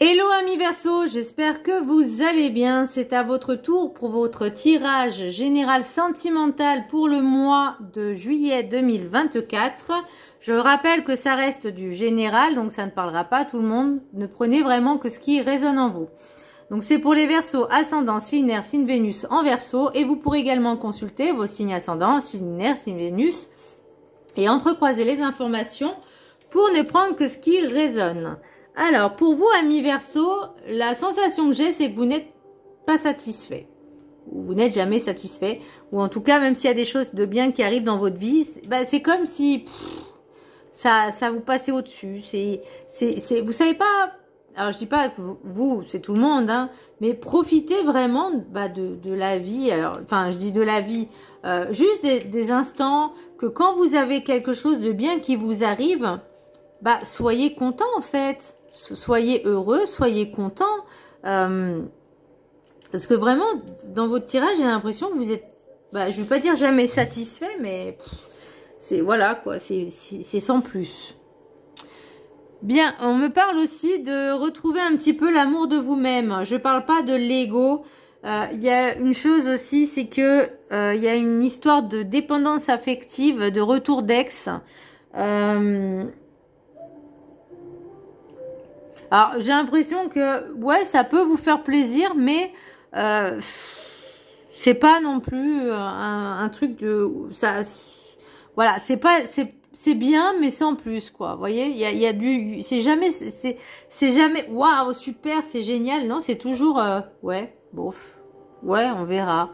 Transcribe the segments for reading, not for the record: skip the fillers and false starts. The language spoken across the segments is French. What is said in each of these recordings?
Hello amis Verseau, j'espère que vous allez bien. C'est à votre tour pour votre tirage général sentimental pour le mois de juillet 2024. Je rappelle que ça reste du général, donc ça ne parlera pas à tout le monde. Ne prenez vraiment que ce qui résonne en vous. Donc c'est pour les Verseaux, ascendant, signe lunaire, signe Vénus en Verseau. Et vous pourrez également consulter vos signes ascendants, signe lunaire, signe Vénus. Et entrecroiser les informations pour ne prendre que ce qui résonne. Alors, pour vous, amis Verseau, la sensation que j'ai, c'est que vous n'êtes pas satisfait. Ou vous n'êtes jamais satisfait. Ou en tout cas, même s'il y a des choses de bien qui arrivent dans votre vie, c'est comme si ça vous passait au-dessus. Vous savez pas... Alors, je dis pas que vous c'est tout le monde, hein, mais profitez vraiment de la vie. Alors, enfin, je dis de la vie, juste des instants que quand vous avez quelque chose de bien qui vous arrive, soyez content en fait. Soyez heureux, soyez content. Parce que vraiment, dans votre tirage, j'ai l'impression que vous êtes, je ne vais pas dire jamais satisfait, mais c'est voilà quoi, c'est sans plus. Bien, on me parle aussi de retrouver un petit peu l'amour de vous-même. Je parle pas de l'ego. Il y a une chose aussi, c'est que il y a une histoire de dépendance affective, de retour d'ex. Alors, j'ai l'impression que, ouais, ça peut vous faire plaisir, mais c'est pas non plus un truc de... ça. Voilà, c'est bien, mais sans plus, quoi. Vous voyez, il y a du... C'est jamais... Waouh, super, c'est génial. Non, c'est toujours... ouais, bof. Ouais, on verra.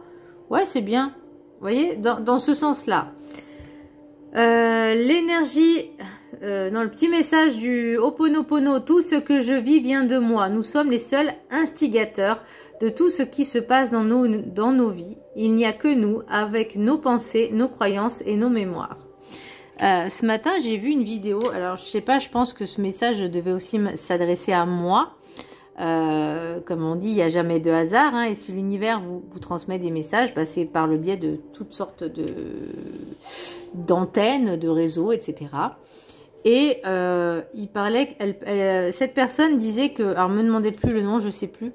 Ouais, c'est bien. Vous voyez, dans ce sens-là. L'énergie... dans le petit message du Ho'oponopono, tout ce que je vis vient de moi. Nous sommes les seuls instigateurs de tout ce qui se passe dans nos vies. Il n'y a que nous, avec nos pensées, nos croyances et nos mémoires. Ce matin, j'ai vu une vidéo. Alors, je sais pas, je pense que ce message devait aussi s'adresser à moi. Comme on dit, il n'y a jamais de hasard. Hein, et si l'univers vous transmet des messages, c'est par le biais de toutes sortes d'antennes, de réseaux, etc. Et il parlait, cette personne disait que, alors me demandez plus le nom, je sais plus,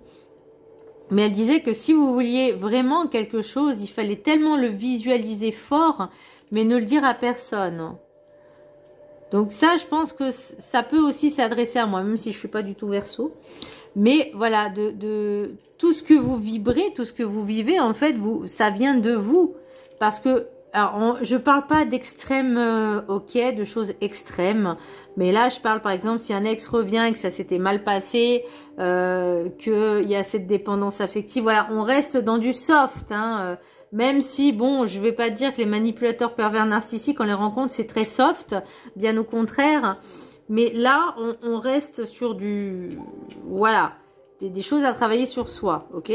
mais elle disait que si vous vouliez vraiment quelque chose, il fallait tellement le visualiser fort, mais ne le dire à personne. Donc ça, je pense que ça peut aussi s'adresser à moi, même si je suis pas du tout Verseau. Mais voilà, de tout ce que vous vibrez, tout ce que vous vivez, en fait, ça vient de vous, parce que alors, je parle pas d'extrême, ok, de choses extrêmes, mais là, je parle par exemple si un ex revient et que ça s'était mal passé, qu'il y a cette dépendance affective, voilà, on reste dans du soft, hein, même si, bon, je vais pas dire que les manipulateurs pervers narcissiques, on les rencontre, c'est très soft, bien au contraire, mais là, on reste sur du, voilà, des choses à travailler sur soi, ok ?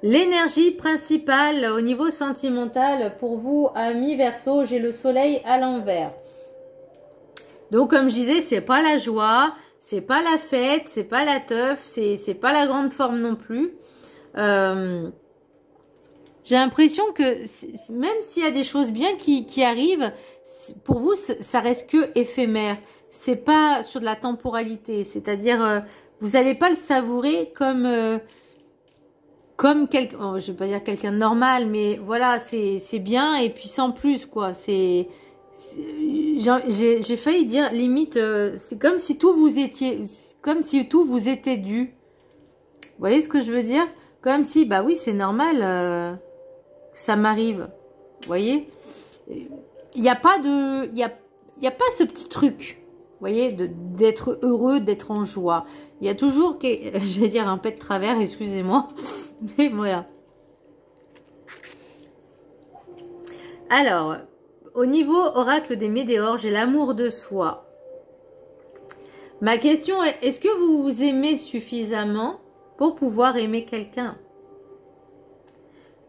L'énergie principale au niveau sentimental pour vous, amis Verseau, j'ai le soleil à l'envers. Donc, comme je disais, c'est pas la joie, c'est pas la fête, c'est pas la teuf, c'est pas la grande forme non plus. J'ai l'impression que même s'il y a des choses bien qui arrivent, pour vous, ça reste que éphémère. C'est pas sur de la temporalité, c'est-à-dire, vous n'allez pas le savourer comme quelqu'un, oh, je vais pas dire quelqu'un de normal, mais voilà, c'est bien et puis sans plus quoi. J'ai failli dire limite, c'est comme si tout vous était dû. Vous voyez ce que je veux dire? Comme si, oui, c'est normal, ça m'arrive. Vous voyez? Il n'y a pas ce petit truc. Vous voyez, d'être heureux, d'être en joie. Il y a toujours, j'allais dire un pet de travers, excusez-moi. Mais voilà. Alors, au niveau oracle des météores, j'ai l'amour de soi. Ma question est, est-ce que vous vous aimez suffisamment pour pouvoir aimer quelqu'un?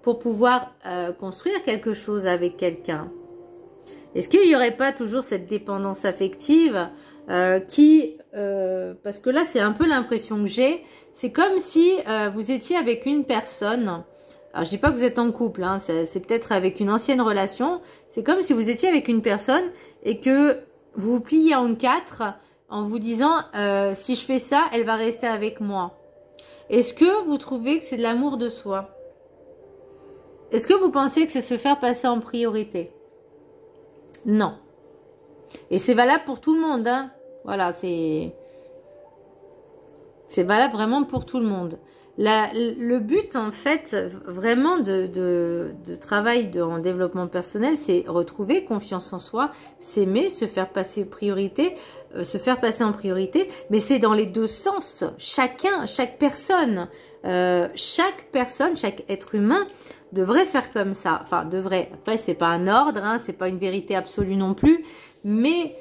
Pour pouvoir construire quelque chose avec quelqu'un? Est-ce qu'il n'y aurait pas toujours cette dépendance affective parce que là, c'est un peu l'impression que j'ai. C'est comme si vous étiez avec une personne. Alors, je dis pas que vous êtes en couple, hein, c'est peut-être avec une ancienne relation. C'est comme si vous étiez avec une personne et que vous vous pliez en quatre en vous disant si je fais ça, elle va rester avec moi. Est-ce que vous trouvez que c'est de l'amour de soi? Est-ce que vous pensez que c'est se faire passer en priorité? Non. Et c'est valable pour tout le monde, hein. Voilà, c'est valable vraiment pour tout le monde. Le but, en fait, vraiment de travail en développement personnel, c'est retrouver confiance en soi, s'aimer, se faire passer priorité, se faire passer en priorité, mais c'est dans les deux sens. Chaque personne, chaque être humain devrait faire comme ça. Enfin, devrait. Après, c'est pas un ordre, hein, c'est pas une vérité absolue non plus, mais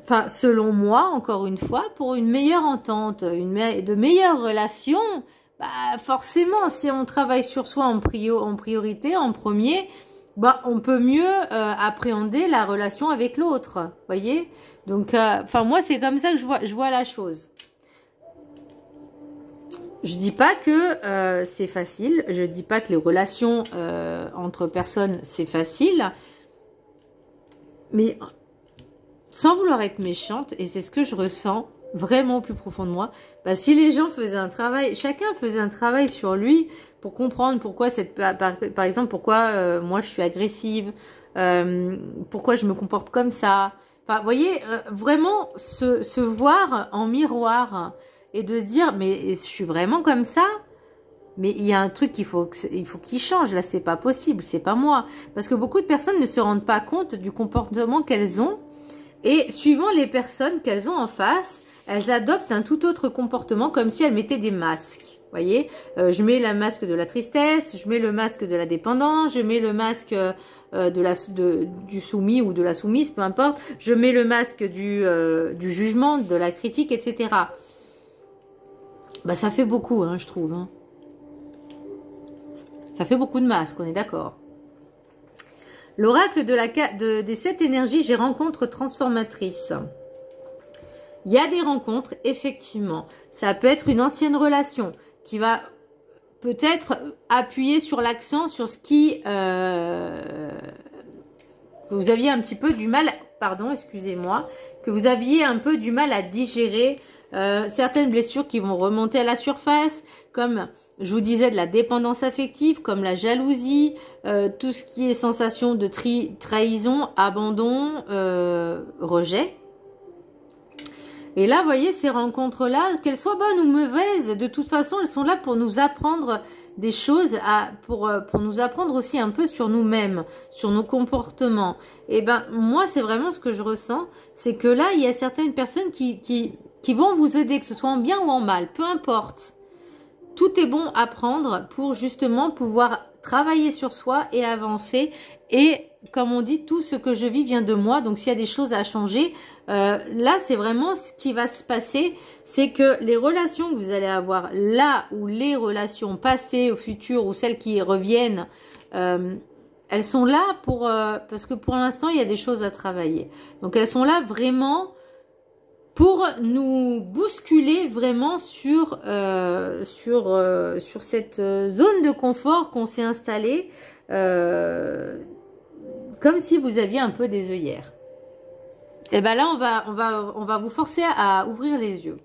enfin, selon moi, encore une fois, pour une meilleure entente, de meilleures relations, bah, forcément, si on travaille sur soi en priorité, en premier, bah, on peut mieux appréhender la relation avec l'autre, voyez. Donc, enfin, moi, c'est comme ça que je vois la chose. Je dis pas que c'est facile, je dis pas que les relations entre personnes, c'est facile, mais sans vouloir être méchante, et c'est ce que je ressens vraiment au plus profond de moi, bah, si les gens faisaient un travail, chacun faisait un travail sur lui pour comprendre pourquoi par exemple, pourquoi moi je suis agressive, pourquoi je me comporte comme ça. Enfin, vous voyez, vraiment se voir en miroir et de se dire, mais je suis vraiment comme ça? Mais il y a un truc qu'il faut qu'il change, là, c'est pas possible, c'est pas moi. Parce que beaucoup de personnes ne se rendent pas compte du comportement qu'elles ont. Et suivant les personnes qu'elles ont en face, elles adoptent un tout autre comportement comme si elles mettaient des masques. Vous voyez, je mets le masque de la tristesse, je mets le masque de la dépendance, je mets le masque du soumis ou de la soumise, peu importe. Je mets le masque du jugement, de la critique, etc. Bah, ça fait beaucoup, hein, je trouve. Hein. Ça fait beaucoup de masques, on est d'accord. L'oracle des 7 énergies, j'ai rencontre transformatrice. Il y a des rencontres, effectivement. Ça peut être une ancienne relation qui va peut-être appuyer sur l'accent sur ce qui... vous aviez un petit peu du mal... Pardon, excusez-moi. Que vous aviez un peu du mal à digérer certaines blessures qui vont remonter à la surface, comme... Je vous disais de la dépendance affective, comme la jalousie, tout ce qui est sensation de trahison, abandon, rejet. Et là, vous voyez, ces rencontres-là, qu'elles soient bonnes ou mauvaises, de toute façon, elles sont là pour nous apprendre des choses, pour nous apprendre aussi un peu sur nous-mêmes, sur nos comportements. Et ben, moi, c'est vraiment ce que je ressens, c'est que là, il y a certaines personnes qui vont vous aider, que ce soit en bien ou en mal, peu importe. Tout est bon à prendre pour justement pouvoir travailler sur soi et avancer. Et comme on dit, tout ce que je vis vient de moi. Donc s'il y a des choses à changer, là c'est vraiment ce qui va se passer. C'est que les relations que vous allez avoir là, ou les relations passées au futur, ou celles qui reviennent, elles sont là parce que pour l'instant il y a des choses à travailler. Donc elles sont là vraiment... pour nous bousculer vraiment sur cette zone de confort qu'on s'est installée, comme si vous aviez un peu des œillères. Et ben là, on va vous forcer à ouvrir les yeux.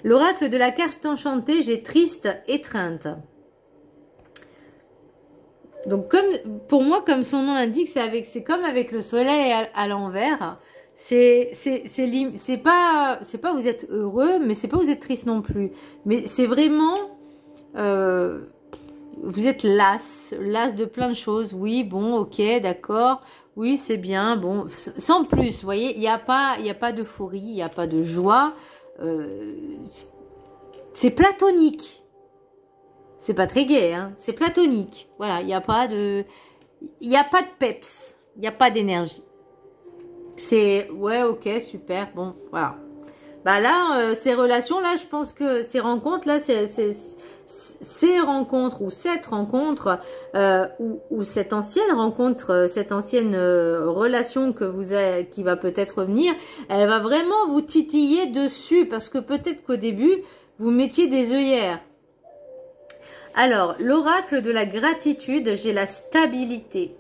L'oracle de la carte enchantée, j'ai triste, étreinte. Donc pour moi, comme son nom l'indique, c'est comme avec le soleil à l'envers. C'est pas vous êtes heureux, mais c'est pas vous êtes triste non plus. Mais c'est vraiment vous êtes las de plein de choses. Oui, bon, ok, d'accord. Oui, c'est bien, bon, sans plus. Vous voyez, il y a pas d'euphorie, il y a pas de joie. C'est platonique. C'est pas très gai, hein. C'est platonique. Voilà, il y a pas de peps, il n'y a pas d'énergie. C'est, ouais, ok, super, bon, voilà. Bah là, ces relations-là, je pense que ces rencontres-là, ces rencontres ou cette rencontre, ou cette ancienne rencontre, cette ancienne relation qui va peut-être revenir, elle va vraiment vous titiller dessus, parce que peut-être qu'au début, vous mettiez des œillères. Alors, l'oracle de la gratitude, j'ai la stabilité.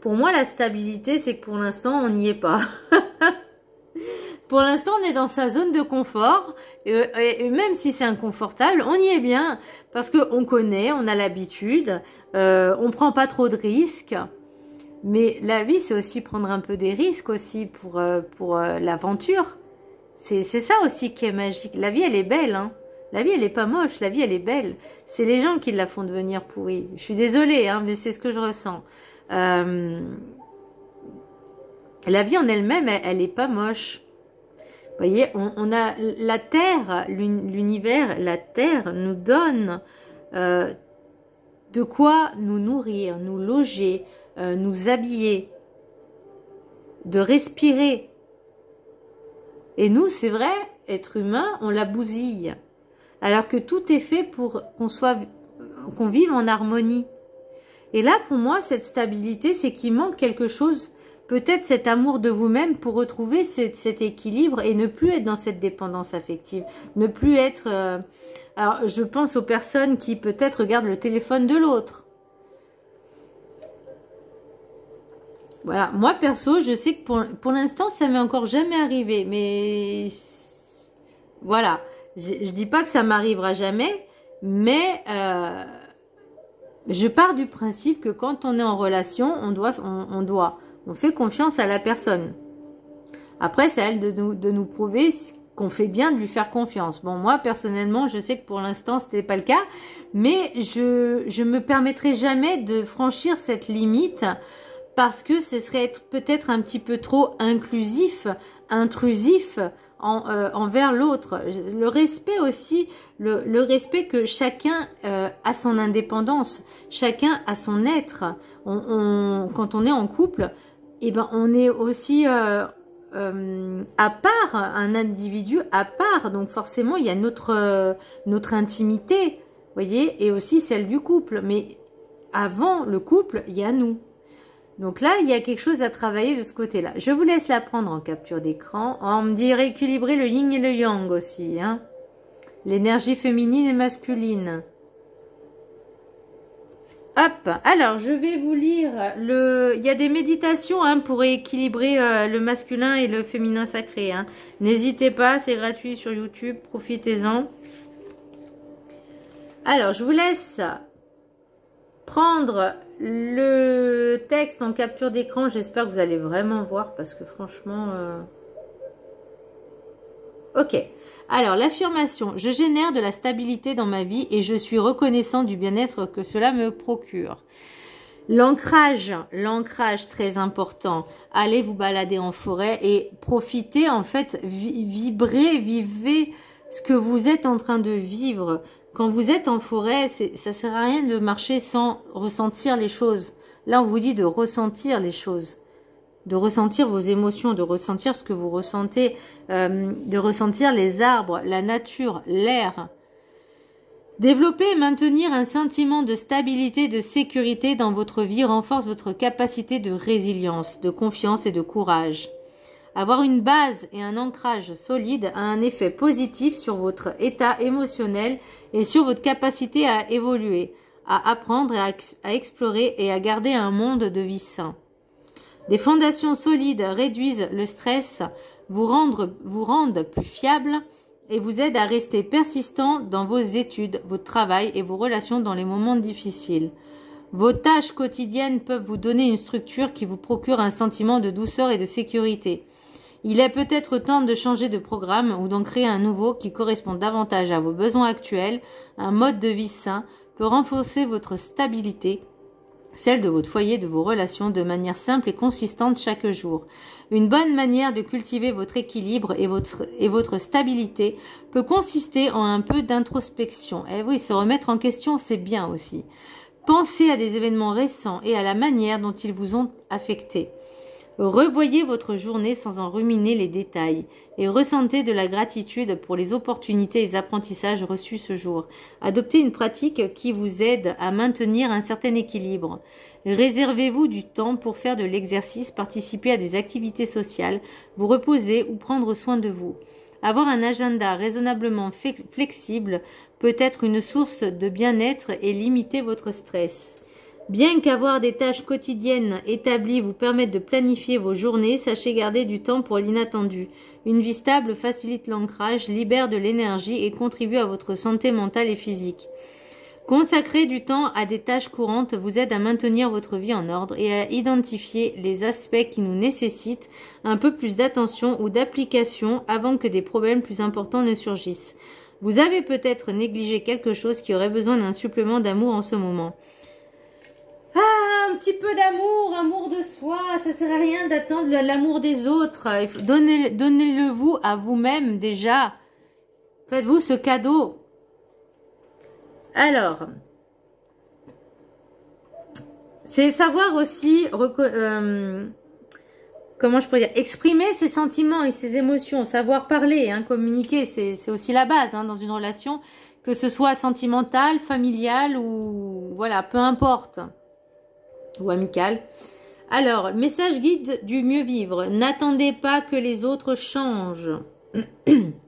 Pour moi, la stabilité, c'est que pour l'instant, on n'y est pas. Pour l'instant, on est dans sa zone de confort. Et même si c'est inconfortable, on y est bien. Parce qu'on connaît, on a l'habitude. On prend pas trop de risques. Mais la vie, c'est aussi prendre un peu des risques aussi pour l'aventure. C'est ça aussi qui est magique. La vie, elle est belle, hein. La vie, elle est pas moche. La vie, elle est belle. C'est les gens qui la font devenir pourrie. Je suis désolée, hein, mais c'est ce que je ressens. La vie en elle-même, elle est pas moche. Vous voyez, on a la Terre, l'univers, la Terre nous donne de quoi nous nourrir, nous loger, nous habiller, de respirer. Et nous, c'est vrai, être humain, on la bousille. Alors que tout est fait pour qu'on vive en harmonie. Et là, pour moi, cette stabilité, c'est qu'il manque quelque chose, peut-être cet amour de vous-même pour retrouver cet équilibre et ne plus être dans cette dépendance affective. Ne plus être... alors, je pense aux personnes qui peut-être regardent le téléphone de l'autre. Voilà, moi perso, je sais que pour l'instant, ça m'est encore jamais arrivé, mais voilà, je dis pas que ça m'arrivera jamais, mais je pars du principe que quand on est en relation, on fait confiance à la personne. Après, c'est à elle de nous prouver qu'on fait bien de lui faire confiance. Bon, moi, personnellement, je sais que pour l'instant, c'était pas le cas, mais je me permettrai jamais de franchir cette limite parce que ce serait peut-être un petit peu trop intrusif envers l'autre. Le respect aussi, le respect que chacun a son indépendance, chacun a son être. Quand on est en couple, eh ben on est aussi à part, un individu à part. Donc forcément, il y a notre intimité, vous voyez, et aussi celle du couple. Mais avant le couple, il y a nous. Donc là, il y a quelque chose à travailler de ce côté-là. Je vous laisse la prendre en capture d'écran. On me dit rééquilibrer le yin et le yang aussi. Hein. L'énergie féminine et masculine. Hop, alors je vais vous lire il y a des méditations hein, pour équilibrer le masculin et le féminin sacré. Hein. N'hésitez pas, c'est gratuit sur YouTube, profitez-en. Alors, je vous laisse prendre le texte en capture d'écran. J'espère que vous allez vraiment voir parce que franchement... Ok, alors l'affirmation, je génère de la stabilité dans ma vie et je suis reconnaissant du bien-être que cela me procure. L'ancrage très important. Allez vous balader en forêt et profitez en fait, vivez ce que vous êtes en train de vivre. Quand vous êtes en forêt, ça sert à rien de marcher sans ressentir les choses. Là, on vous dit de ressentir les choses. De ressentir vos émotions, de ressentir ce que vous ressentez, de ressentir les arbres, la nature, l'air. Développer et maintenir un sentiment de stabilité, de sécurité dans votre vie renforce votre capacité de résilience, de confiance et de courage. Avoir une base et un ancrage solide a un effet positif sur votre état émotionnel et sur votre capacité à évoluer, à apprendre, à explorer et à garder un monde de vie sain. Des fondations solides réduisent le stress, vous rendent plus fiable et vous aident à rester persistant dans vos études, votre travail et vos relations dans les moments difficiles. Vos tâches quotidiennes peuvent vous donner une structure qui vous procure un sentiment de douceur et de sécurité. Il est peut-être temps de changer de programme ou d'en créer un nouveau qui correspond davantage à vos besoins actuels. Un mode de vie sain peut renforcer votre stabilité, celle de votre foyer, de vos relations, de manière simple et consistante chaque jour. Une bonne manière de cultiver votre équilibre et votre stabilité peut consister en un peu d'introspection. Et oui, se remettre en question, c'est bien aussi. Pensez à des événements récents et à la manière dont ils vous ont affecté. Revoyez votre journée sans en ruminer les détails et ressentez de la gratitude pour les opportunités et les apprentissages reçus ce jour. Adoptez une pratique qui vous aide à maintenir un certain équilibre. Réservez-vous du temps pour faire de l'exercice, participer à des activités sociales, vous reposer ou prendre soin de vous. Avoir un agenda raisonnablement flexible peut être une source de bien-être et limiter votre stress. Bien qu'avoir des tâches quotidiennes établies vous permette de planifier vos journées, sachez garder du temps pour l'inattendu. Une vie stable facilite l'ancrage, libère de l'énergie et contribue à votre santé mentale et physique. Consacrer du temps à des tâches courantes vous aide à maintenir votre vie en ordre et à identifier les aspects qui nous nécessitent un peu plus d'attention ou d'application avant que des problèmes plus importants ne surgissent. Vous avez peut-être négligé quelque chose qui aurait besoin d'un supplément d'amour en ce moment. Ah, un petit peu d'amour, amour de soi, ça sert à rien d'attendre l'amour des autres. Donnez-le vous à vous-même déjà. Faites-vous ce cadeau. Alors, c'est savoir aussi, comment je pourrais dire, exprimer ses sentiments et ses émotions, savoir parler, hein, communiquer, c'est aussi la base hein, dans une relation, que ce soit sentimentale, familiale ou voilà, peu importe. Ou amical. Alors, message guide du mieux vivre. N'attendez pas que les autres changent.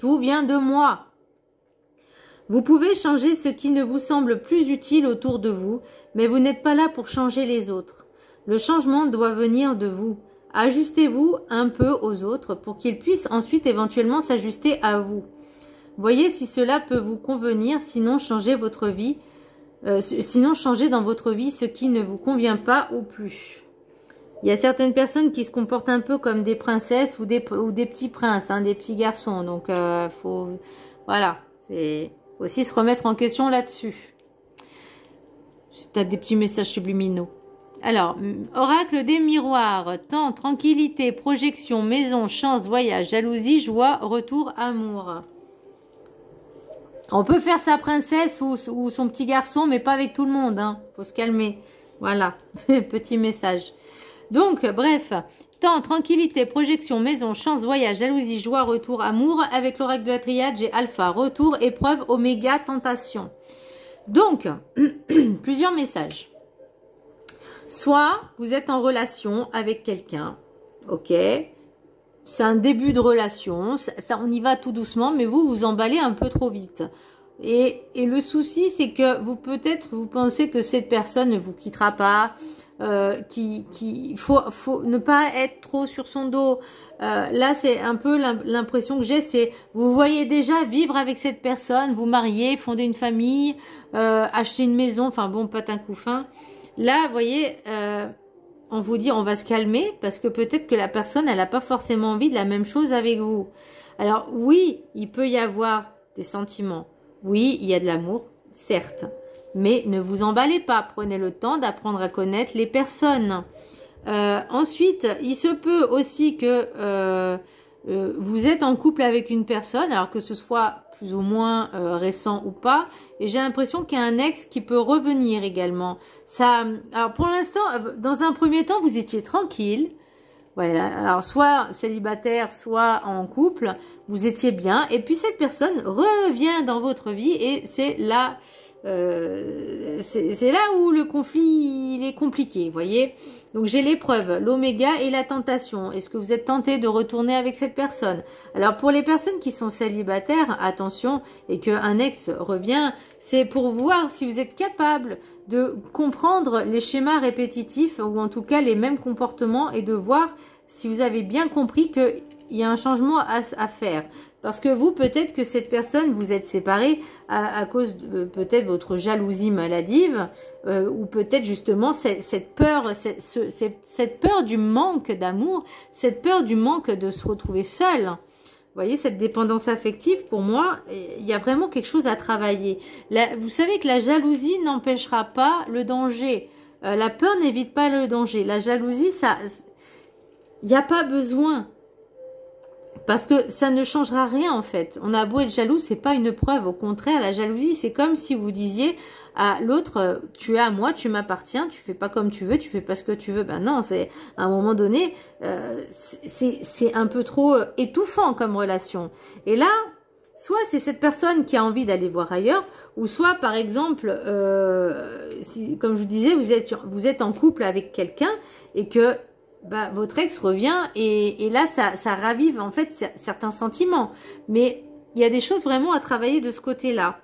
Tout vient de moi. Vous pouvez changer ce qui ne vous semble plus utile autour de vous, mais vous n'êtes pas là pour changer les autres. Le changement doit venir de vous. Ajustez-vous un peu aux autres pour qu'ils puissent ensuite éventuellement s'ajuster à vous. Voyez si cela peut vous convenir, sinon changez votre vie. Sinon, changez dans votre vie ce qui ne vous convient pas ou plus. Il y a certaines personnes qui se comportent un peu comme des princesses ou des petits princes, hein, des petits garçons. Donc, voilà, c'est aussi se remettre en question là-dessus. C'est des petits messages subliminaux. Alors, oracle des miroirs, temps, tranquillité, projection, maison, chance, voyage, jalousie, joie, retour, amour. On peut faire sa princesse ou son petit garçon, mais pas avec tout le monde. Hein. Faut se calmer. Voilà, petit message. Donc, bref, temps, tranquillité, projection, maison, chance, voyage, jalousie, joie, retour, amour. Avec l'oracle de la triade, j'ai alpha, retour, épreuve, oméga, tentation. Donc, plusieurs messages. Soit vous êtes en relation avec quelqu'un, ok ? C'est un début de relation, ça, on y va tout doucement, mais vous emballez un peu trop vite. Et le souci, c'est que vous pensez que cette personne ne vous quittera pas, faut ne pas être trop sur son dos. Là, c'est un peu l'impression que j'ai, c'est vous voyez déjà vivre avec cette personne, vous marier, fonder une famille, acheter une maison, enfin bon, patin coup fin. Là, vous voyez... on vous dit on va se calmer parce que peut-être que la personne elle n'a pas forcément envie de la même chose avec vous. Alors oui, il peut y avoir des sentiments. Oui, il y a de l'amour, certes. Mais ne vous emballez pas. Prenez le temps d'apprendre à connaître les personnes. Ensuite, il se peut aussi que vous êtes en couple avec une personne, alors que ce soit plus ou moins récent ou pas, et j'ai l'impression qu'il y a un ex qui peut revenir également. Ça, alors pour l'instant, dans un premier temps, vous étiez tranquille, voilà. Alors soit célibataire, soit en couple, vous étiez bien, et puis cette personne revient dans votre vie, et c'est là, c'est là où le conflit il est compliqué, vous voyez. Donc j'ai l'épreuve, l'oméga et la tentation. Est-ce que vous êtes tenté de retourner avec cette personne? Alors pour les personnes qui sont célibataires, attention, et qu'un ex revient, c'est pour voir si vous êtes capable de comprendre les schémas répétitifs ou en tout cas les mêmes comportements et de voir si vous avez bien compris qu'il y a un changement à faire. Parce que vous, peut-être que cette personne, vous êtes séparés à cause de peut-être votre jalousie maladive ou peut-être justement cette peur du manque d'amour, cette peur du manque de se retrouver seul. Vous voyez, cette dépendance affective, pour moi, il y a vraiment quelque chose à travailler. Vous savez que la jalousie n'empêchera pas le danger. La peur n'évite pas le danger. La jalousie, il n'y a pas besoin. Parce que ça ne changera rien en fait. On a beau être jaloux, c'est pas une preuve. Au contraire, la jalousie, c'est comme si vous disiez à l'autre, tu es à moi, tu m'appartiens, tu fais pas comme tu veux, tu fais pas ce que tu veux. Ben non, c'est à un moment donné, c'est un peu trop étouffant comme relation. Et là, soit c'est cette personne qui a envie d'aller voir ailleurs, ou soit par exemple, comme je vous disais, vous êtes en couple avec quelqu'un et que bah, votre ex revient et là ça ravive en fait certains sentiments, mais il y a des choses vraiment à travailler de ce côté-là.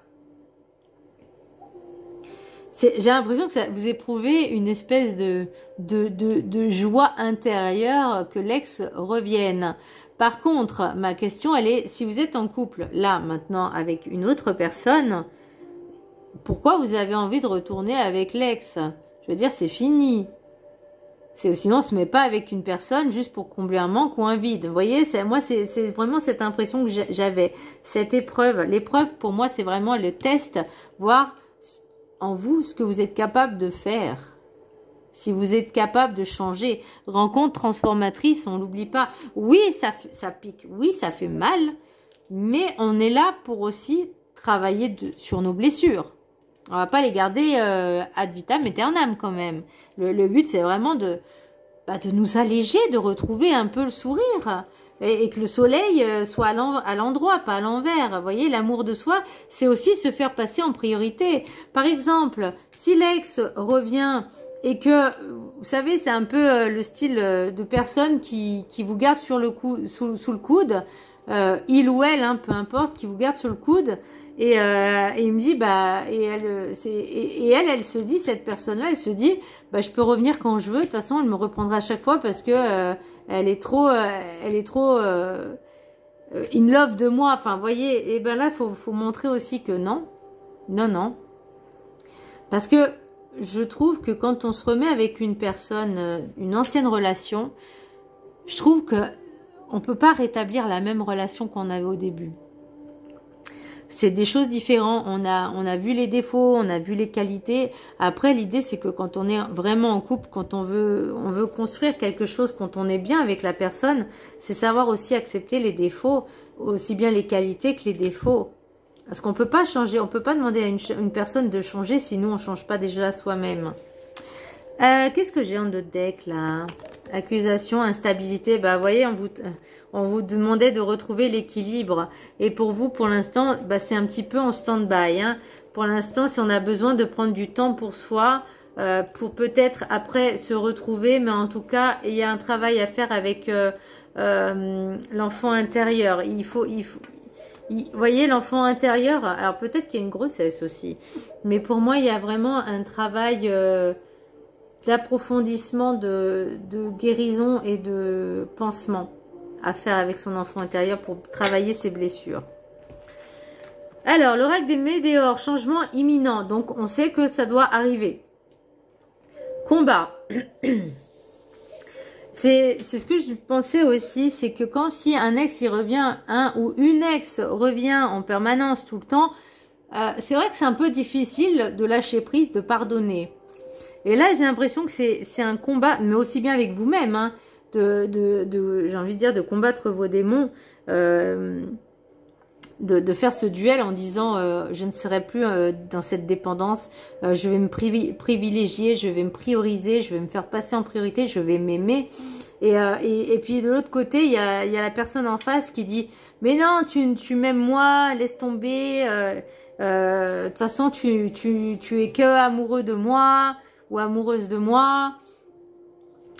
j'ai l'impression que vous éprouvez une espèce de joie intérieure que l'ex revienne. Par contre, ma question, elle est, si vous êtes en couple, là, maintenant, avec une autre personne, pourquoi vous avez envie de retourner avec l'ex? Je veux dire, c'est fini. Sinon, on se met pas avec une personne juste pour combler un manque ou un vide. Vous voyez, moi, c'est vraiment cette impression que j'avais. Cette épreuve. L'épreuve, pour moi, c'est vraiment le test, voir en vous ce que vous êtes capable de faire. Si vous êtes capable de changer. Rencontre transformatrice, on l'oublie pas. Oui, ça pique. Oui, ça fait mal. Mais on est là pour aussi travailler sur nos blessures. On va pas les garder ad vitam aeternam quand même. Le but, c'est vraiment de nous alléger, de retrouver un peu le sourire. Et que le soleil soit à l'endroit, pas à l'envers. Vous voyez, l'amour de soi, c'est aussi se faire passer en priorité. Par exemple, si l'ex revient et que, vous savez, c'est un peu le style de personne qui vous garde sur le sous le coude, il ou elle, hein, peu importe, qui vous garde sur le coude. Et il me dit, elle se dit, cette personne-là, elle se dit, je peux revenir quand je veux. De toute façon, elle me reprendra à chaque fois parce que elle est trop in love de moi. Enfin, vous voyez, et là, faut montrer aussi que non, non. Parce que je trouve que quand on se remet avec une personne, une ancienne relation, je trouve que on peut pas rétablir la même relation qu'on avait au début. C'est des choses différentes. On a vu les défauts, on a vu les qualités. Après, l'idée, c'est que quand on est vraiment en couple, quand on veut construire quelque chose, quand on est bien avec la personne, c'est savoir aussi accepter les défauts, aussi bien les qualités que les défauts. Parce qu'on peut pas changer, on peut pas demander à une personne de changer si nous, on change pas déjà soi-même. Qu'est-ce que j'ai en d'autres deck, là? Accusation, instabilité. Vous voyez, on vous demandait de retrouver l'équilibre. Et pour vous, pour l'instant, c'est un petit peu en stand-by. Hein. Pour l'instant, si on a besoin de prendre du temps pour soi, pour peut-être après se retrouver. Mais en tout cas, il y a un travail à faire avec l'enfant intérieur. Vous voyez, l'enfant intérieur, alors peut-être qu'il y a une grossesse aussi. Mais pour moi, il y a vraiment un travail d'approfondissement, de guérison et de pansement à faire avec son enfant intérieur pour travailler ses blessures. Alors, l'oracle des météores, changement imminent. Donc, on sait que ça doit arriver. Combat. C'est ce que je pensais aussi, c'est que si un ex il revient, ou une ex revient en permanence tout le temps, c'est vrai que c'est un peu difficile de lâcher prise, de pardonner. Et là, j'ai l'impression que c'est un combat, mais aussi bien avec vous-même, hein, j'ai envie de dire, de combattre vos démons, de faire ce duel en disant je ne serai plus dans cette dépendance, je vais me privilégier, je vais me prioriser, je vais me faire passer en priorité, je vais m'aimer. Et puis de l'autre côté, il y a la personne en face qui dit mais non, tu m'aimes moi, laisse tomber, de toute façon tu es que amoureux de moi ou amoureuse de moi.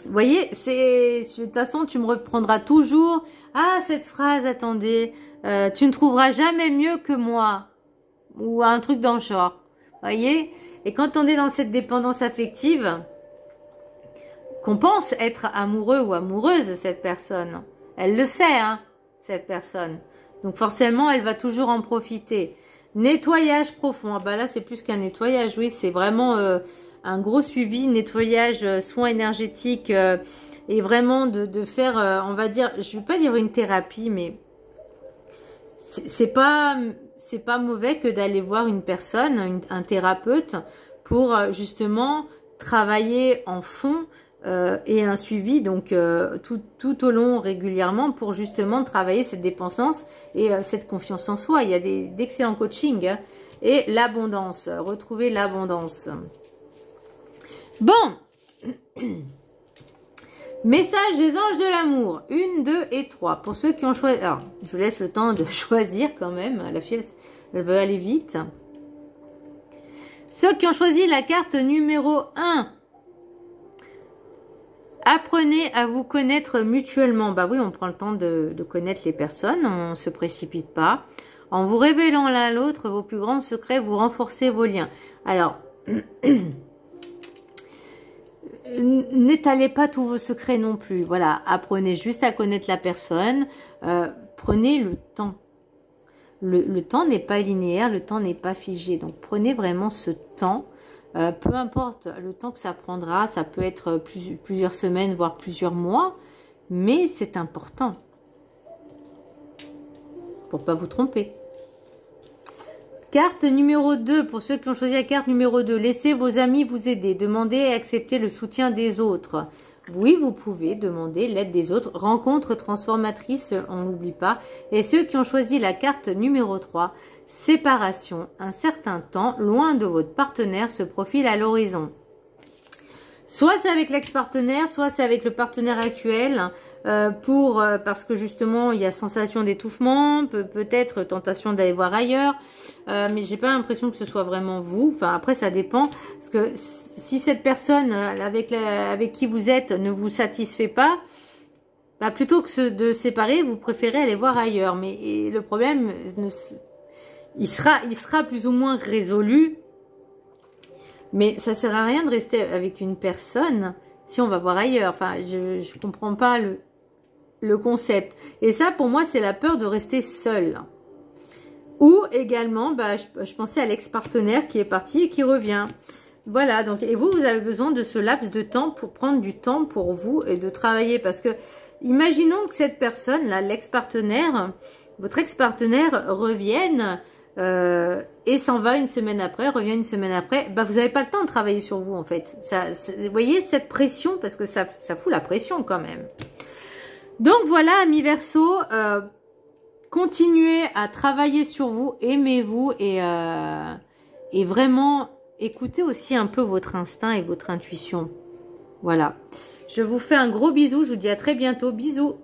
Vous voyez, de toute façon tu me reprendras toujours. Ah, cette phrase, attendez, tu ne trouveras jamais mieux que moi, ou un truc dans le genre. Vous voyez, et quand on est dans cette dépendance affective, qu'on pense être amoureux ou amoureuse de cette personne, elle le sait, hein, cette personne. Donc forcément, elle va toujours en profiter. Nettoyage profond. Ah bah là, c'est plus qu'un nettoyage, oui, c'est vraiment un gros suivi, nettoyage, soin énergétique, et vraiment de faire, on va dire, je ne vais pas dire une thérapie, mais c'est pas mauvais que d'aller voir une personne, un thérapeute, pour justement travailler en fond et un suivi, donc tout au long, régulièrement, pour justement travailler cette dépendance et cette confiance en soi. Il y a d'excellents coachings, hein, et l'abondance, retrouver l'abondance. Bon, message des anges de l'amour, 1, 2 et 3. Pour ceux qui ont choisi, alors je vous laisse le temps de choisir quand même, la fille elle veut aller vite. Ceux qui ont choisi la carte numéro 1, apprenez à vous connaître mutuellement. Bah oui, on prend le temps de connaître les personnes, on ne se précipite pas. En vous révélant l'un à l'autre vos plus grands secrets, vous renforcez vos liens. Alors, N'étalez pas tous vos secrets non plus. Voilà, apprenez juste à connaître la personne. Prenez le temps. Le temps n'est pas linéaire, le temps n'est pas figé. Donc, prenez vraiment ce temps. Peu importe le temps que ça prendra, ça peut être plusieurs semaines, voire plusieurs mois. Mais c'est important. Pour ne pas vous tromper. Carte numéro 2, pour ceux qui ont choisi la carte numéro 2, laissez vos amis vous aider, demandez et acceptez le soutien des autres. Oui, vous pouvez demander l'aide des autres. Rencontre transformatrice, on n'oublie pas. Et ceux qui ont choisi la carte numéro 3, séparation. Un certain temps, loin de votre partenaire, se profile à l'horizon. Soit c'est avec l'ex-partenaire, soit c'est avec le partenaire actuel, parce que justement il y a sensation d'étouffement, peut-être tentation d'aller voir ailleurs, mais j'ai pas l'impression que ce soit vraiment vous. Enfin après ça dépend, parce que si cette personne avec qui vous êtes ne vous satisfait pas, bah, plutôt que de séparer, vous préférez aller voir ailleurs. Mais le problème, il sera plus ou moins résolu. Mais ça sert à rien de rester avec une personne si on va voir ailleurs. Enfin, je comprends pas le concept. Et ça, pour moi, c'est la peur de rester seul. Ou également, bah, je pensais à l'ex-partenaire qui est parti et qui revient. Voilà, donc, et vous avez besoin de ce laps de temps pour prendre du temps pour vous et de travailler. Parce que, imaginons que cette personne, là, l'ex-partenaire, votre ex-partenaire revienne... et s'en va une semaine après, revient une semaine après, bah vous n'avez pas le temps de travailler sur vous en fait. Vous voyez cette pression, parce que ça fout la pression quand même. Donc voilà, amis Verseau, continuez à travailler sur vous, aimez-vous et vraiment écoutez aussi un peu votre instinct et votre intuition. Voilà. Je vous fais un gros bisou, je vous dis à très bientôt, bisous.